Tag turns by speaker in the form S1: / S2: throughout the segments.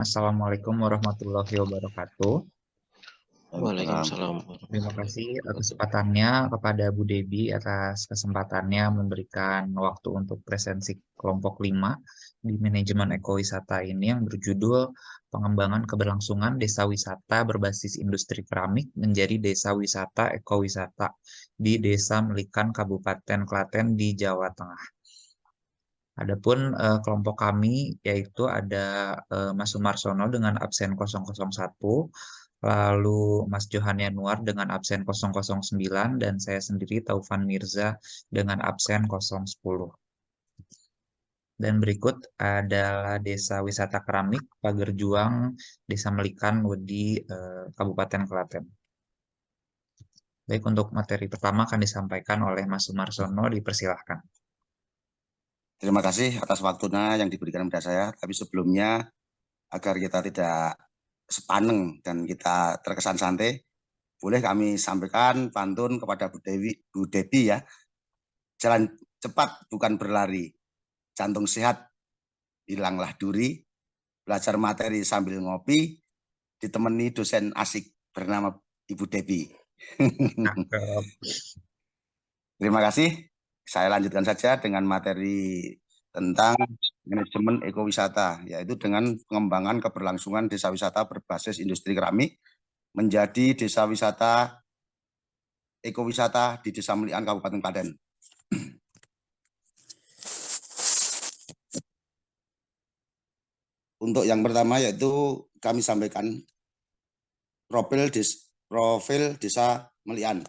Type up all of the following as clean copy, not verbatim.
S1: Assalamualaikum warahmatullahi wabarakatuh.
S2: Waalaikumsalam.
S3: Waalaikumsalam.
S1: Terima kasih kesempatannya kepada Bu Debi atas kesempatannya memberikan waktu untuk presensi kelompok 5 di manajemen ekowisata ini yang berjudul Pengembangan Keberlangsungan Desa Wisata Berbasis Industri Keramik menjadi Desa Wisata Ekowisata di Desa Melikan Kabupaten Klaten di Jawa Tengah. Adapun kelompok kami yaitu ada Mas Sumarsono dengan absen 001, lalu Mas Johan Yanuar dengan absen 009, dan saya sendiri Taufan Mirza dengan absen 010. Dan berikut adalah Desa Wisata Keramik Pager Juang, Desa Melikan di Kabupaten Klaten. Baik, untuk materi pertama akan disampaikan oleh Mas Sumarsono, dipersilahkan.
S3: Terima kasih atas waktunya yang diberikan kepada saya. Tapi sebelumnya, agar kita tidak sepaneng dan kita terkesan santai, boleh kami sampaikan pantun kepada Bu Debi ya. Jalan cepat bukan berlari, jantung sehat hilanglah duri, belajar materi sambil ngopi, ditemani dosen asik bernama Ibu Debi. Terima kasih. Saya lanjutkan saja dengan materi tentang manajemen ekowisata, yaitu dengan pengembangan keberlangsungan desa wisata berbasis industri keramik menjadi desa wisata ekowisata di Desa Melian, Kabupaten Klaten. Untuk yang pertama yaitu kami sampaikan profil desa Melian.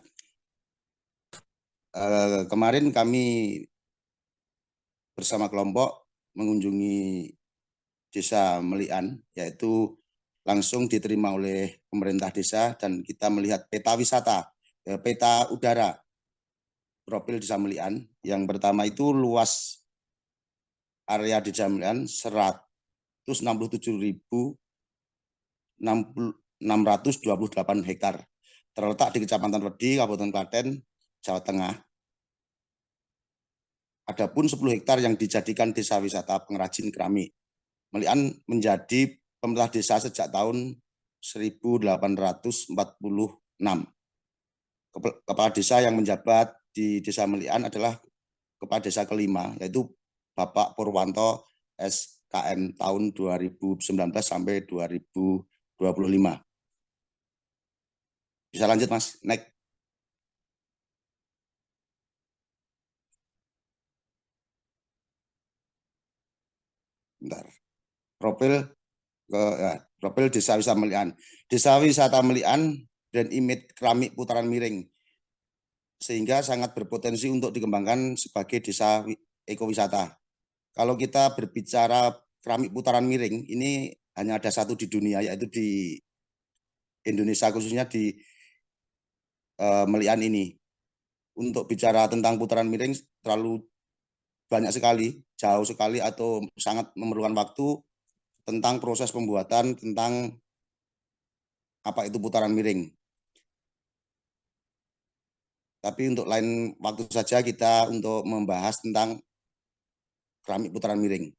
S3: Kemarin kami bersama kelompok mengunjungi Desa Melian, yaitu langsung diterima oleh pemerintah desa dan kita melihat peta wisata, peta udara profil Desa Melian. Yang pertama itu luas area Desa Melian 167.628 hektar, terletak di Kecamatan Wedi, Kabupaten Klaten, Jawa Tengah. Adapun 10 hektar yang dijadikan desa wisata pengrajin keramik. Melian menjadi pemerintah desa sejak tahun 1846. Kepala desa yang menjabat di Desa Melian adalah kepala desa kelima, yaitu Bapak Purwanto SKM tahun 2019 sampai 2025. Bisa lanjut Mas, next. Bentar. Profil Desa Wisata Melian. Desa Wisata Melian dan image keramik putaran miring, sehingga sangat berpotensi untuk dikembangkan sebagai desa ekowisata. Kalau kita berbicara keramik putaran miring, ini hanya ada satu di dunia, yaitu di Indonesia, khususnya di Melian ini. Untuk bicara tentang putaran miring terlalu banyak sekali, jauh sekali, atau sangat memerlukan waktu tentang proses pembuatan, tentang apa itu putaran miring. Tapi untuk lain waktu saja kita untuk membahas tentang keramik putaran miring.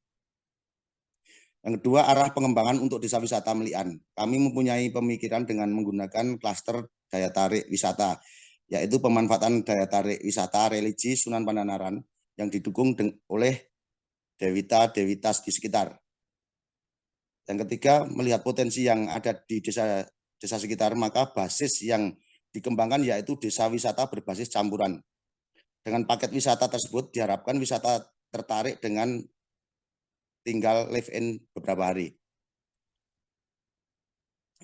S3: Yang kedua, arah pengembangan untuk desa wisata Melian. Kami mempunyai pemikiran dengan menggunakan klaster daya tarik wisata, yaitu pemanfaatan daya tarik wisata religi Sunan Pananaran yang didukung oleh dewita-dewitas di sekitar. Yang ketiga, melihat potensi yang ada di desa sekitar, maka basis yang dikembangkan yaitu desa wisata berbasis campuran. Dengan paket wisata tersebut diharapkan wisata tertarik dengan tinggal live in beberapa hari.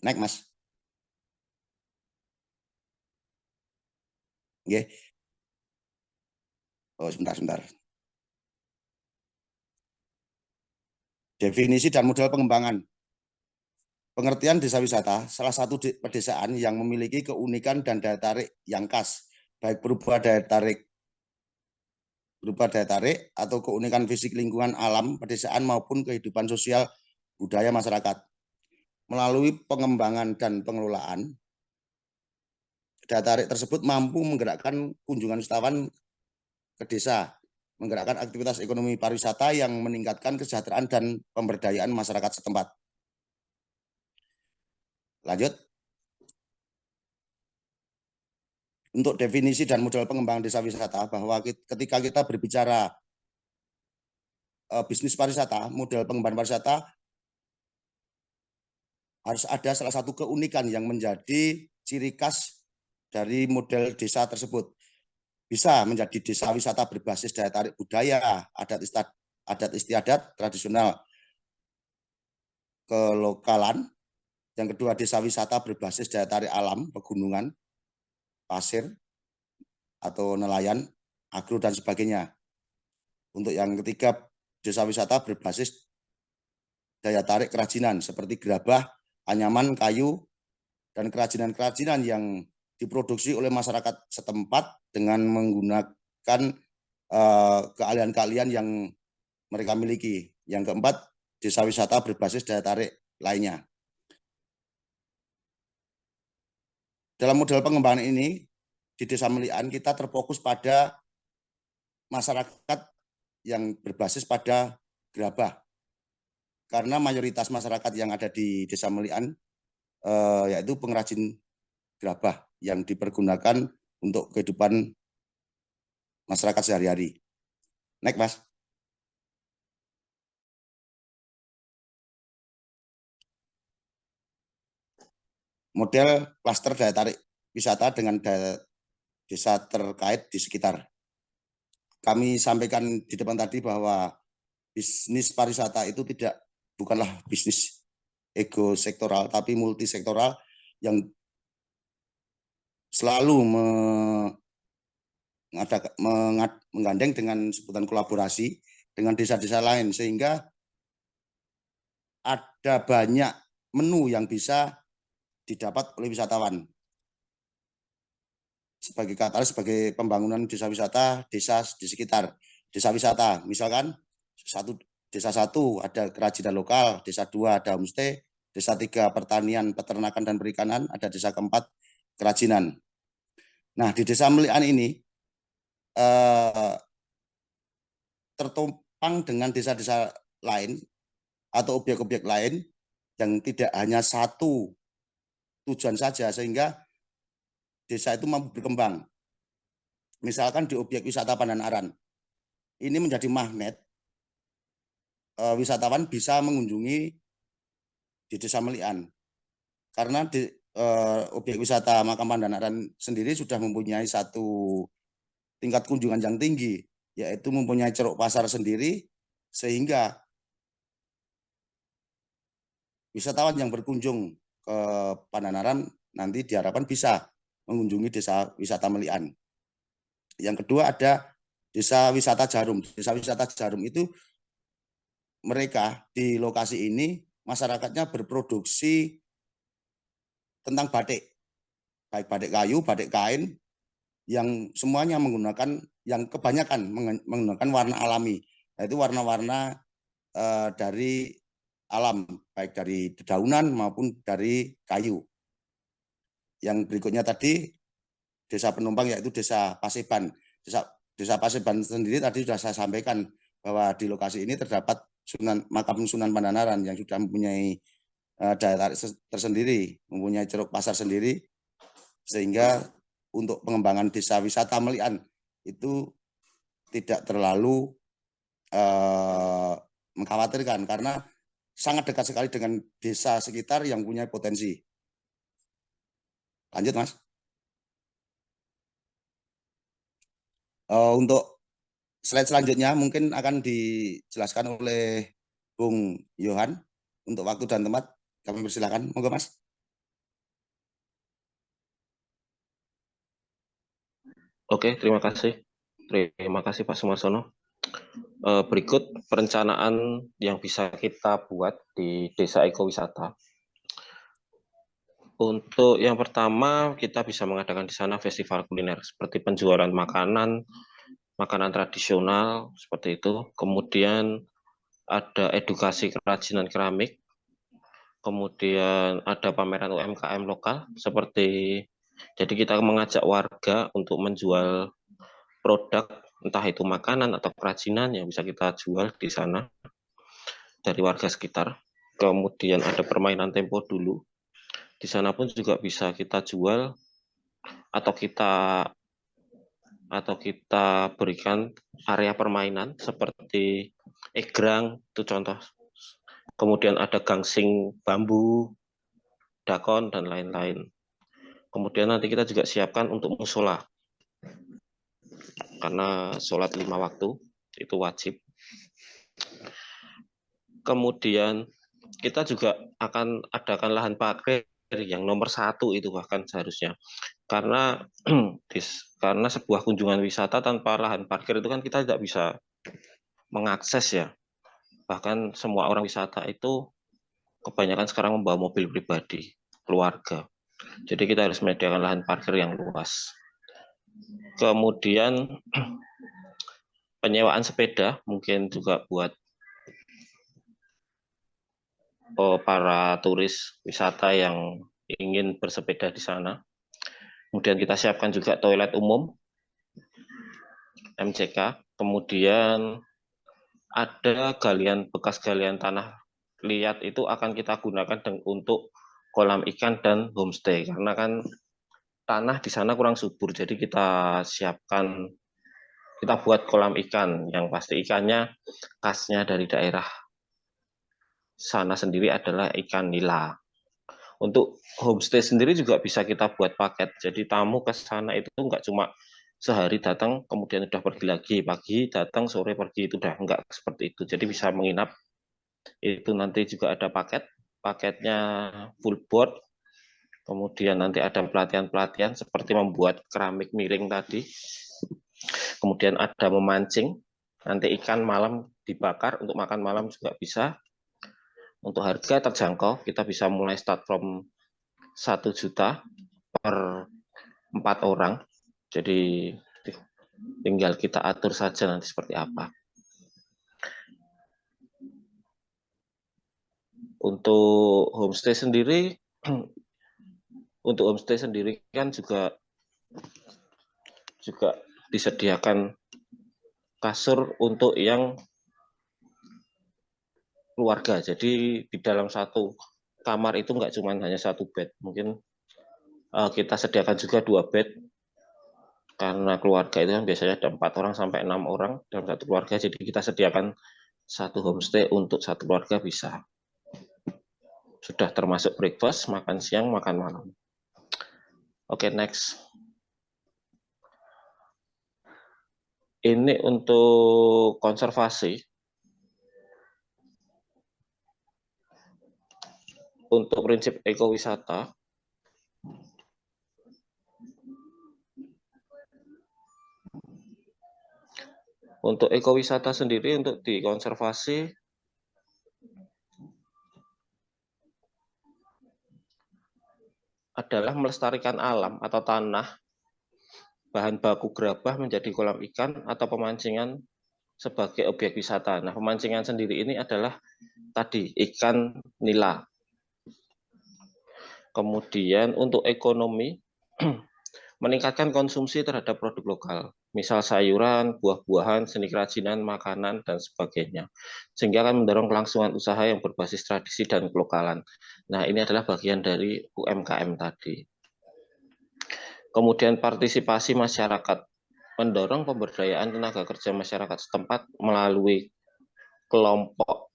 S3: Naik Mas. Oke. Oh, sebentar. Definisi dan model pengembangan. Pengertian desa wisata, salah satu pedesaan yang memiliki keunikan dan daya tarik yang khas, baik berupa daya tarik atau keunikan fisik lingkungan alam pedesaan maupun kehidupan sosial budaya masyarakat. Melalui pengembangan dan pengelolaan, daya tarik tersebut mampu menggerakkan kunjungan wisatawan ke desa, menggerakkan aktivitas ekonomi pariwisata yang meningkatkan kesejahteraan dan pemberdayaan masyarakat setempat. Lanjut. Untuk definisi dan model pengembangan desa wisata, bahwa ketika kita berbicara bisnis pariwisata, model pengembangan pariwisata, harus ada salah satu keunikan yang menjadi ciri khas dari model desa tersebut. Bisa menjadi desa wisata berbasis daya tarik budaya, adat istiadat, tradisional, kelokalan. Yang kedua, desa wisata berbasis daya tarik alam, pegunungan, pasir, atau nelayan, agro, dan sebagainya. Untuk yang ketiga, desa wisata berbasis daya tarik kerajinan, seperti gerabah, anyaman, kayu, dan kerajinan-kerajinan yang diproduksi oleh masyarakat setempat dengan menggunakan keahlian-keahlian yang mereka miliki. Yang keempat, desa wisata berbasis daya tarik lainnya. Dalam model pengembangan ini, di Desa Melian kita terfokus pada masyarakat yang berbasis pada gerabah. Karena mayoritas masyarakat yang ada di Desa Melian yaitu pengrajin gerabah yang dipergunakan untuk kehidupan masyarakat sehari-hari. Next, Mas. Model klaster daya tarik wisata dengan desa terkait di sekitar. Kami sampaikan di depan tadi bahwa bisnis pariwisata itu bukanlah bisnis ego sektoral, tapi multisektoral yang selalu menggandeng dengan sebutan kolaborasi dengan desa-desa lain, sehingga ada banyak menu yang bisa didapat oleh wisatawan. Sebagai katalis, sebagai pembangunan desa wisata, desa di sekitar desa wisata, misalkan desa 1 ada kerajinan lokal, desa 2 ada homestay, desa 3 pertanian, peternakan, dan perikanan, ada desa keempat kerajinan. Nah, di Desa Melian ini tertumpang dengan desa-desa lain atau objek-objek lain yang tidak hanya satu tujuan saja, sehingga desa itu mampu berkembang. Misalkan di objek wisata Pandanaran, ini menjadi magnet, wisatawan bisa mengunjungi di Desa Melian. Karena di objek wisata Makam Pandanaran sendiri sudah mempunyai satu tingkat kunjungan yang tinggi, yaitu mempunyai ceruk pasar sendiri, sehingga wisatawan yang berkunjung ke Pandanaran nanti diharapkan bisa mengunjungi Desa Wisata Melian. Yang kedua ada Desa Wisata Jarum. Desa Wisata Jarum itu mereka di lokasi ini masyarakatnya berproduksi tentang batik, baik batik kayu, batik kain, yang semuanya menggunakan, yang kebanyakan menggunakan warna alami, yaitu warna-warna dari alam, baik dari dedaunan maupun dari kayu. Yang berikutnya tadi desa penumpang, yaitu Desa Paseban. Desa Paseban sendiri tadi sudah saya sampaikan bahwa di lokasi ini terdapat makam Sunan Pandanaran yang sudah mempunyai daya tarik tersendiri, mempunyai ceruk pasar sendiri, sehingga untuk pengembangan desa wisata Melian itu tidak terlalu mengkhawatirkan, karena sangat dekat sekali dengan desa sekitar yang punya potensi. Lanjut, Mas. Untuk slide selanjutnya mungkin akan dijelaskan oleh Bung Yohan. Untuk waktu dan tempat kami persilakan. Monggo, Mas.
S2: Oke, terima kasih. Terima kasih Pak Sumarsono. Berikut perencanaan yang bisa kita buat di Desa Ekowisata. Untuk yang pertama, kita bisa mengadakan di sana festival kuliner seperti penjualan makanan tradisional seperti itu. Kemudian ada edukasi kerajinan keramik. Kemudian ada pameran UMKM lokal seperti, jadi kita mengajak warga untuk menjual produk entah itu makanan atau kerajinan yang bisa kita jual di sana dari warga sekitar. Kemudian ada permainan tempo dulu Di sana pun juga bisa kita jual atau kita berikan area permainan seperti egrang, itu contoh. Kemudian ada gangsing bambu, dakon, dan lain-lain. Kemudian nanti kita juga siapkan untuk musola. Karena sholat 5 waktu, itu wajib. Kemudian kita juga akan adakan lahan parkir yang nomor 1 itu bahkan seharusnya. Karena karena sebuah kunjungan wisata tanpa lahan parkir itu kan kita tidak bisa mengakses ya. Bahkan semua orang wisata itu kebanyakan sekarang membawa mobil pribadi, keluarga. Jadi kita harus menyediakan lahan parkir yang luas. Kemudian penyewaan sepeda mungkin juga buat para turis wisata yang ingin bersepeda di sana. Kemudian kita siapkan juga toilet umum, MCK. Kemudian ada bekas galian tanah liat itu akan kita gunakan untuk kolam ikan dan homestay. Karena kan tanah di sana kurang subur, jadi kita buat kolam ikan yang pasti ikannya khasnya dari daerah sana sendiri adalah ikan nila. Untuk homestay sendiri juga bisa kita buat paket. Jadi tamu ke sana itu nggak cuma sehari datang, kemudian udah pergi lagi. Pagi datang, sore pergi, itu udah nggak seperti itu. Jadi bisa menginap. Itu nanti juga ada paket. Paketnya full board. Kemudian nanti ada pelatihan-pelatihan seperti membuat keramik miring tadi. Kemudian ada memancing. Nanti ikan malam dibakar, untuk makan malam juga bisa. Untuk harga terjangkau, kita bisa mulai start from 1 juta per 4 orang. Jadi tinggal kita atur saja nanti seperti apa. Untuk homestay sendiri kan juga disediakan kasur untuk yang keluarga. Jadi di dalam satu kamar itu nggak cuma hanya 1 bed, mungkin kita sediakan juga 2 bed. Karena keluarga itu kan biasanya ada 4 orang sampai 6 orang dalam satu keluarga, jadi kita sediakan 1 homestay untuk 1 keluarga bisa. Sudah termasuk breakfast, makan siang, makan malam. Oke, next. Ini untuk konservasi. Untuk prinsip ekowisata, untuk ekowisata sendiri untuk dikonservasi adalah melestarikan alam atau tanah, bahan baku gerabah menjadi kolam ikan, atau pemancingan sebagai objek wisata. Nah, pemancingan sendiri ini adalah tadi ikan nila. Kemudian untuk ekonomi, meningkatkan konsumsi terhadap produk lokal, misal sayuran, buah-buahan, seni kerajinan, makanan, dan sebagainya. Sehingga akan mendorong kelangsungan usaha yang berbasis tradisi dan kelokalan. Nah, ini adalah bagian dari UMKM tadi. Kemudian partisipasi masyarakat, mendorong pemberdayaan tenaga kerja masyarakat setempat melalui kelompok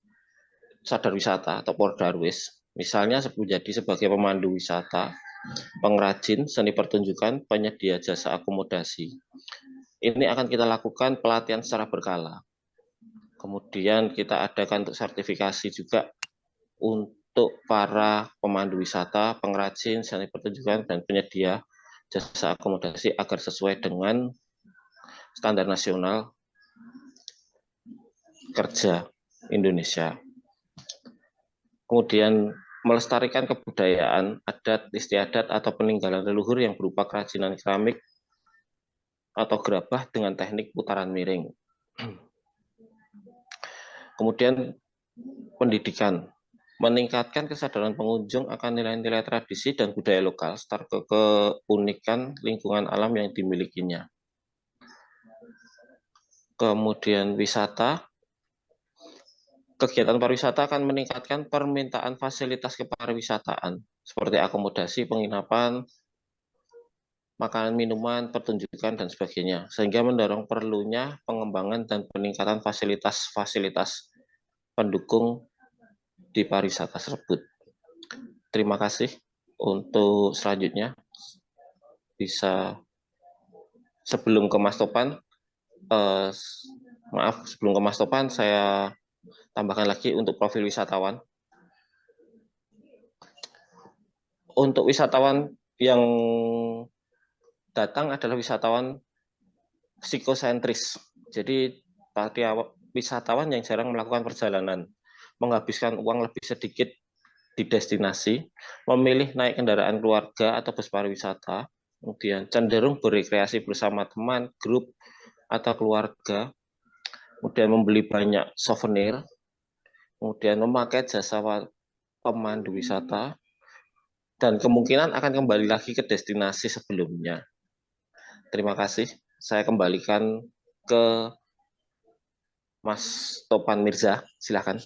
S2: sadar wisata atau Pordarwis. Misalnya menjadi sebagai pemandu wisata, pengrajin, seni pertunjukan, penyedia jasa akomodasi. Ini akan kita lakukan pelatihan secara berkala. Kemudian kita adakan untuk sertifikasi juga untuk para pemandu wisata, pengrajin, seni pertunjukan, dan penyedia jasa akomodasi agar sesuai dengan standar nasional kerja Indonesia. Kemudian melestarikan kebudayaan, adat istiadat, atau peninggalan leluhur yang berupa kerajinan keramik atau gerabah dengan teknik putaran miring. Kemudian pendidikan, meningkatkan kesadaran pengunjung akan nilai-nilai tradisi dan budaya lokal serta keunikan lingkungan alam yang dimilikinya. Kemudian wisata, kegiatan pariwisata akan meningkatkan permintaan fasilitas kepariwisataan seperti akomodasi, penginapan, makanan, minuman, pertunjukan, dan sebagainya, sehingga mendorong perlunya pengembangan dan peningkatan fasilitas-fasilitas pendukung di pariwisata tersebut. Terima kasih. Untuk selanjutnya, bisa sebelum ke Mas Topan, sebelum ke Mas Topan, saya tambahkan lagi untuk profil wisatawan. Untuk wisatawan yang datang adalah wisatawan psikosentris. Jadi wisatawan yang jarang melakukan perjalanan, menghabiskan uang lebih sedikit di destinasi, memilih naik kendaraan keluarga atau bus pariwisata, kemudian cenderung berekreasi bersama teman, grup, atau keluarga, kemudian membeli banyak souvenir, kemudian memakai jasa pemandu wisata, dan kemungkinan akan kembali lagi ke destinasi sebelumnya. Terima kasih. Saya kembalikan ke Mas Topan Mirza. Silakan.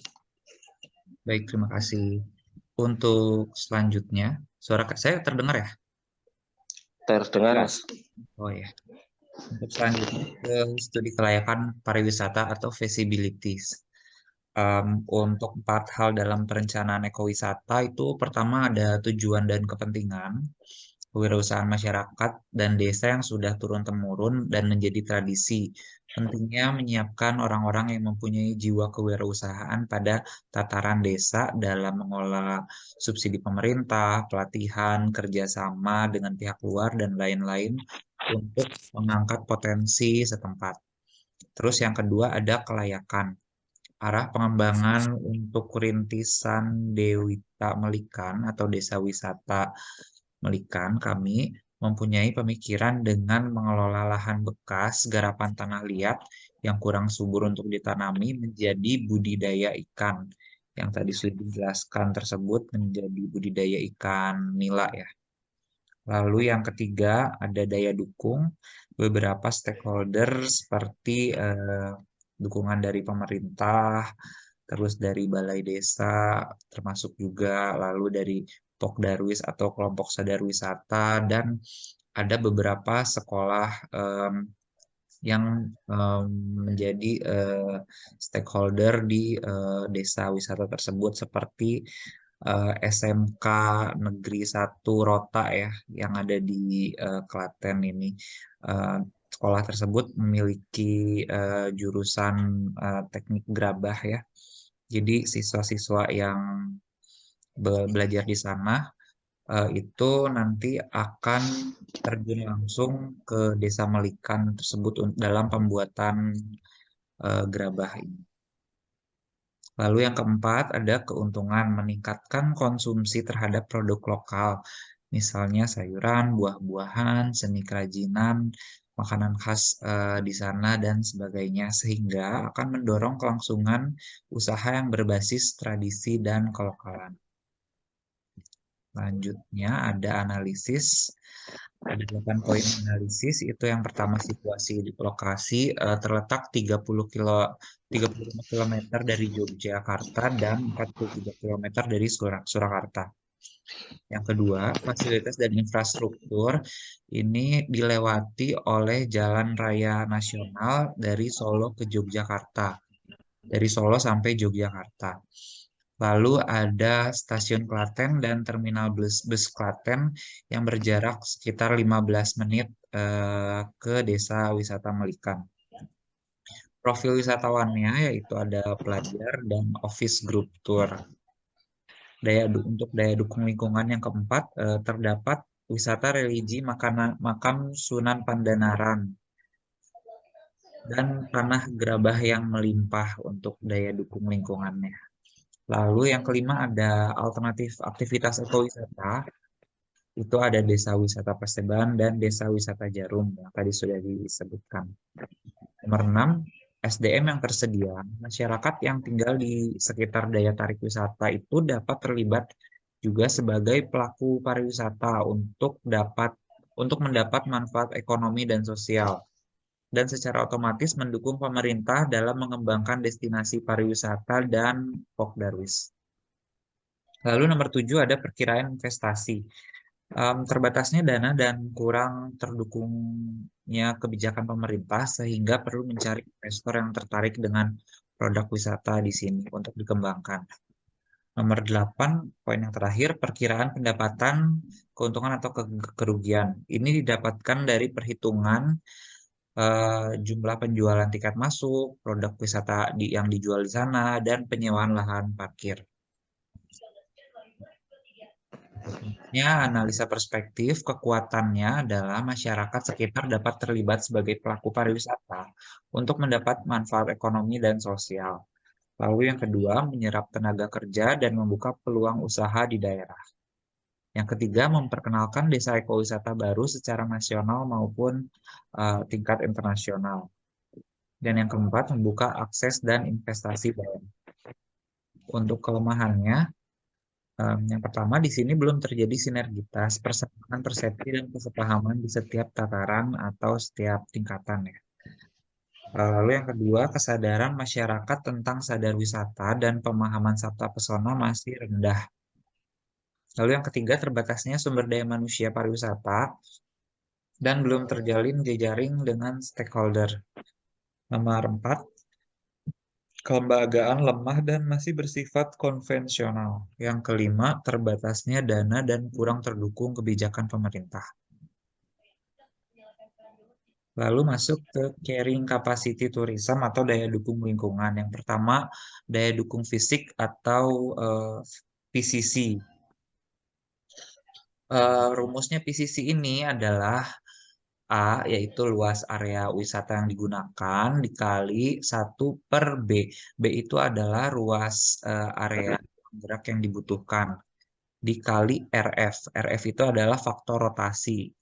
S1: Baik, terima kasih. Untuk selanjutnya, suara saya terdengar ya?
S2: Terdengar, Mas.
S1: Oh ya. Untuk selanjutnya ke studi kelayakan pariwisata atau feasibilities. Untuk 4 hal dalam perencanaan ekowisata itu pertama ada tujuan dan kepentingan, kewirausahaan masyarakat dan desa yang sudah turun-temurun dan menjadi tradisi. Pentingnya menyiapkan orang-orang yang mempunyai jiwa kewirausahaan pada tataran desa dalam mengelola subsidi pemerintah, pelatihan, kerjasama dengan pihak luar, dan lain-lain untuk mengangkat potensi setempat. Terus yang kedua ada kelayakan. Arah pengembangan untuk rintisan Dewita Melikan atau Desa Wisata Melikan, kami mempunyai pemikiran dengan mengelola lahan bekas garapan tanah liat yang kurang subur untuk ditanami menjadi budidaya ikan. Yang tadi sudah dijelaskan tersebut menjadi budidaya ikan nila ya. Lalu yang ketiga ada daya dukung beberapa stakeholder seperti dukungan dari pemerintah, terus dari balai desa, termasuk juga lalu dari Pokdarwis atau kelompok sadar wisata, dan ada beberapa sekolah yang menjadi stakeholder di desa wisata tersebut seperti SMK Negeri 1 Rota ya yang ada di Klaten ini. Sekolah tersebut memiliki jurusan teknik gerabah ya. Jadi siswa-siswa yang belajar di sana itu nanti akan terjun langsung ke Desa Melikan tersebut dalam pembuatan gerabah ini. Lalu yang keempat ada keuntungan meningkatkan konsumsi terhadap produk lokal, misalnya sayuran, buah-buahan, seni kerajinan, makanan khas di sana dan sebagainya, sehingga akan mendorong kelangsungan usaha yang berbasis tradisi dan kelokalan. Selanjutnya ada analisis. Ada 8 poin analisis. Itu yang pertama situasi di lokasi terletak 35 km dari Yogyakarta dan 43 km dari Surakarta. Yang kedua, fasilitas dan infrastruktur ini dilewati oleh jalan raya nasional dari Solo ke Yogyakarta. Dari Solo sampai Yogyakarta. Lalu ada stasiun Klaten dan terminal bus Klaten yang berjarak sekitar 15 menit ke Desa Wisata Melikan. Profil wisatawannya yaitu ada pelajar dan office group tour. Untuk daya dukung lingkungan yang keempat, terdapat wisata religi makam Sunan Pandanaran dan tanah gerabah yang melimpah untuk daya dukung lingkungannya. Lalu yang kelima ada alternatif aktivitas ekowisata. Itu ada Desa Wisata Paseban dan Desa Wisata Jarum yang tadi sudah disebutkan. Nomor 6, SDM yang tersedia. Masyarakat yang tinggal di sekitar daya tarik wisata itu dapat terlibat juga sebagai pelaku pariwisata untuk mendapat manfaat ekonomi dan sosial. dan secara otomatis mendukung pemerintah dalam mengembangkan destinasi pariwisata dan Pokdarwis. Lalu nomor 7 ada perkiraan investasi. Terbatasnya dana dan kurang terdukungnya kebijakan pemerintah sehingga perlu mencari investor yang tertarik dengan produk wisata di sini untuk dikembangkan. Nomor 8, poin yang terakhir, perkiraan pendapatan, keuntungan atau kerugian. Ini didapatkan dari perhitungan jumlah penjualan tiket masuk, produk wisata yang dijual di sana, dan penyewaan lahan parkir. Analisa perspektif, kekuatannya adalah masyarakat sekitar dapat terlibat sebagai pelaku pariwisata untuk mendapat manfaat ekonomi dan sosial. Lalu yang kedua, menyerap tenaga kerja dan membuka peluang usaha di daerah. Yang ketiga, memperkenalkan desa ekowisata baru secara nasional maupun tingkat internasional. Dan yang keempat, membuka akses dan investasi daerah. Untuk kelemahannya, yang pertama, di sini belum terjadi sinergitas, persamaan persepsi dan kesepahaman di setiap tataran atau setiap tingkatan ya. Lalu yang kedua, kesadaran masyarakat tentang sadar wisata dan pemahaman sabta pesona masih rendah. Lalu yang ketiga, terbatasnya sumber daya manusia pariwisata dan belum terjalin jejaring dengan stakeholder. Nomor 4, kelembagaan lemah dan masih bersifat konvensional. Yang kelima, terbatasnya dana dan kurang terdukung kebijakan pemerintah. Lalu masuk ke carrying capacity tourism atau daya dukung lingkungan. Yang pertama, daya dukung fisik atau PCC. Rumusnya PCC ini adalah A, yaitu luas area wisata yang digunakan, dikali 1/B. B itu adalah ruas area gerak yang dibutuhkan, dikali RF. RF itu adalah faktor rotasi.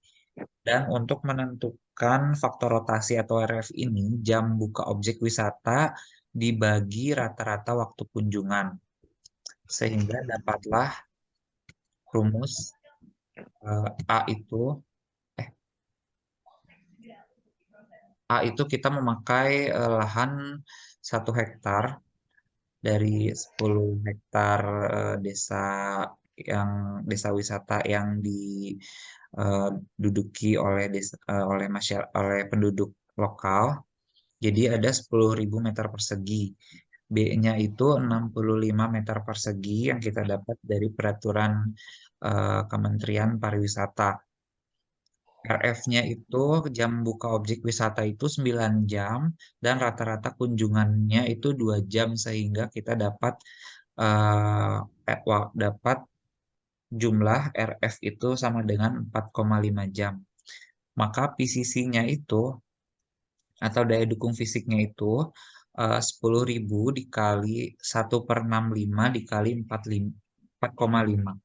S1: Dan untuk menentukan faktor rotasi atau RF ini, jam buka objek wisata dibagi rata-rata waktu kunjungan. Sehingga dapatlah rumus A itu kita memakai lahan 1 hektar dari 10 hektar desa wisata yang diduduki oleh penduduk lokal. Jadi ada 10.000 meter persegi. B-nya itu 65 meter persegi yang kita dapat dari peraturan Kementerian Pariwisata. RF-nya itu jam buka objek wisata itu 9 jam dan rata-rata kunjungannya itu 2 jam sehingga kita dapat jumlah RF itu sama dengan 4,5 jam. Maka PCC-nya itu atau daya dukung fisiknya itu 10.000 dikali 1/65 dikali 4,5.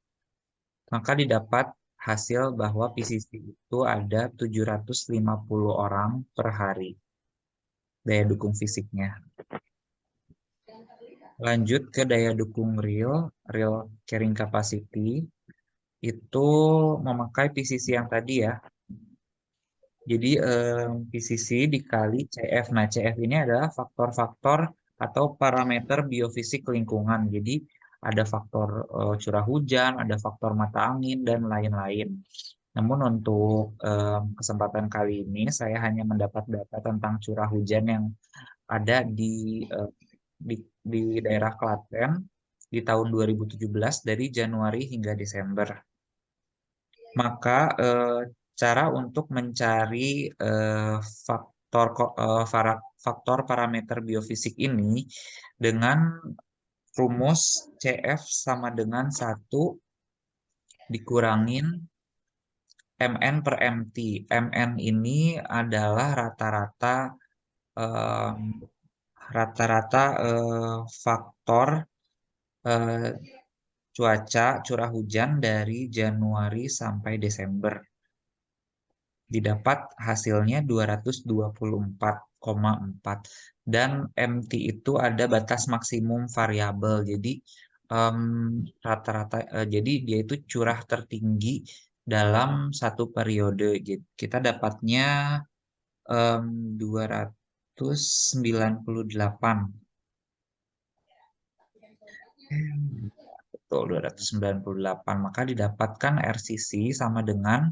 S1: Maka didapat hasil bahwa PCC itu ada 750 orang per hari daya dukung fisiknya. Lanjut ke daya dukung real carrying capacity, itu memakai PCC yang tadi ya. Jadi PCC dikali CF. Nah, CF ini adalah faktor-faktor atau parameter biofisik lingkungan. Jadi ada faktor curah hujan, ada faktor mata angin, dan lain-lain. Namun untuk kesempatan kali ini saya hanya mendapat data tentang curah hujan yang ada di daerah Klaten di tahun 2017 dari Januari hingga Desember. Maka cara untuk mencari faktor parameter biofisik ini dengan rumus CF sama dengan 1 dikurangin MN per MT. MN ini adalah rata-rata faktor cuaca curah hujan dari Januari sampai Desember. Didapat hasilnya 224,4 dan MT itu ada batas maksimum variabel. Jadi rata-rata jadi dia itu curah tertinggi dalam satu periode. Kita dapatnya 298. Betul, 298. Maka didapatkan RCC sama dengan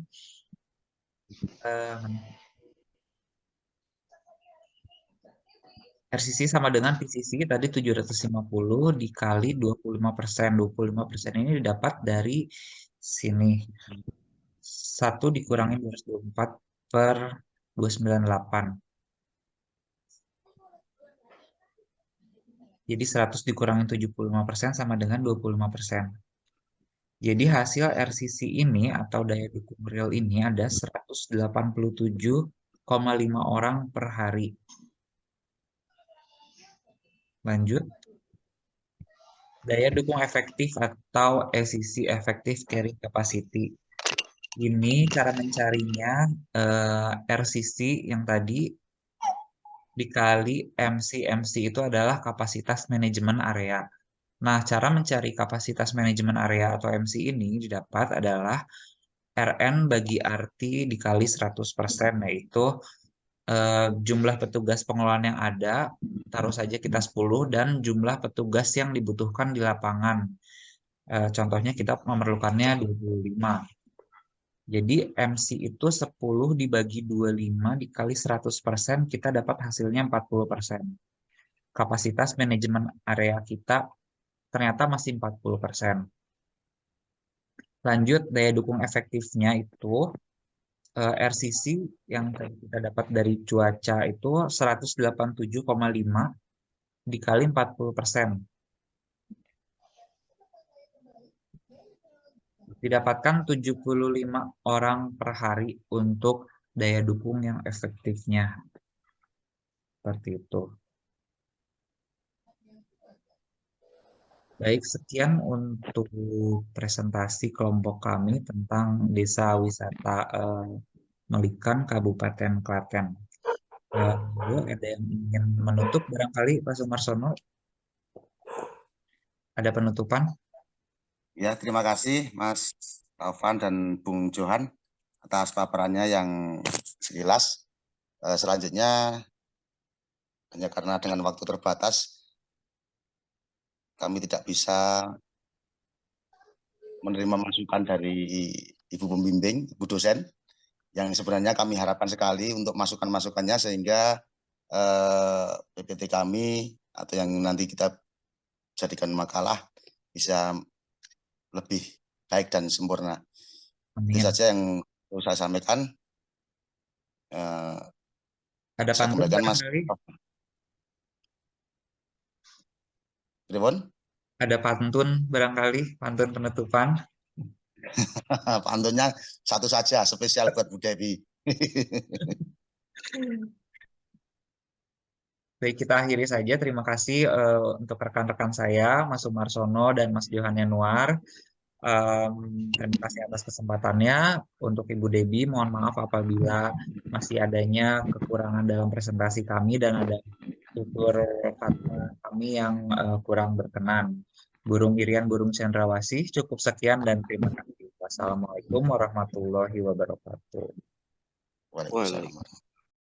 S1: RCC sama dengan PCC tadi 750 dikali 25%. 25% ini didapat dari sini. 1 dikurangi 224 per 298. Jadi 100 dikurangi 75% sama dengan 25%. Jadi hasil RCC ini atau daya dukung real ini ada 187,5 orang per hari. Lanjut. Daya dukung efektif atau ECC, Effective Carrying Capacity. Ini cara mencarinya RCC yang tadi dikali MC. MC itu adalah kapasitas manajemen area. Nah, cara mencari kapasitas manajemen area atau MC ini didapat adalah RN bagi RT dikali 100%, yaitu jumlah petugas pengelolaan yang ada, taruh saja kita 10, dan jumlah petugas yang dibutuhkan di lapangan. Contohnya kita memerlukannya 25. Jadi MC itu 10 dibagi 25 dikali 100%, kita dapat hasilnya 40%. Kapasitas manajemen area kita ternyata masih 40%. Lanjut, daya dukung efektifnya itu RCC yang kita dapat dari cuaca itu 187,5 dikali 40%. Didapatkan 75 orang per hari untuk daya dukung yang efektifnya. Seperti itu. Baik, sekian untuk presentasi kelompok kami tentang Desa Wisata Melikan, Kabupaten Klaten. Lalu ada yang ingin menutup barangkali Pak Sumarsono? Ada penutupan?
S3: Ya, terima kasih Mas Taufan dan Bung Johan atas paparannya yang jelas. Selanjutnya, hanya karena dengan waktu terbatas, kami tidak bisa menerima masukan dari Ibu Pembimbing, Ibu dosen, yang sebenarnya kami harapkan sekali untuk masukan-masukannya sehingga PPT kami atau yang nanti kita jadikan makalah bisa lebih baik dan sempurna. Itu saja yang perlu saya sampaikan.
S1: Ada
S3: Saya
S1: pantun
S3: kembalikan Mas. Tribun?
S1: Ada pantun barangkali, pantun penutupan.
S3: Pantunnya satu saja, spesial buat Bu Dewi.
S1: Baik, kita akhiri saja. Terima kasih untuk rekan-rekan saya, Mas Sumarsono dan Mas Johan Yanuar. Terima kasih atas kesempatannya. Untuk Ibu Debbie, mohon maaf apabila masih adanya kekurangan dalam presentasi kami dan ada tutur kata kami yang kurang berkenan. Burung Irian, Burung Cendrawasih, cukup sekian dan terima kasih. Wassalamualaikum warahmatullahi wabarakatuh.
S3: Waalaikumsalam.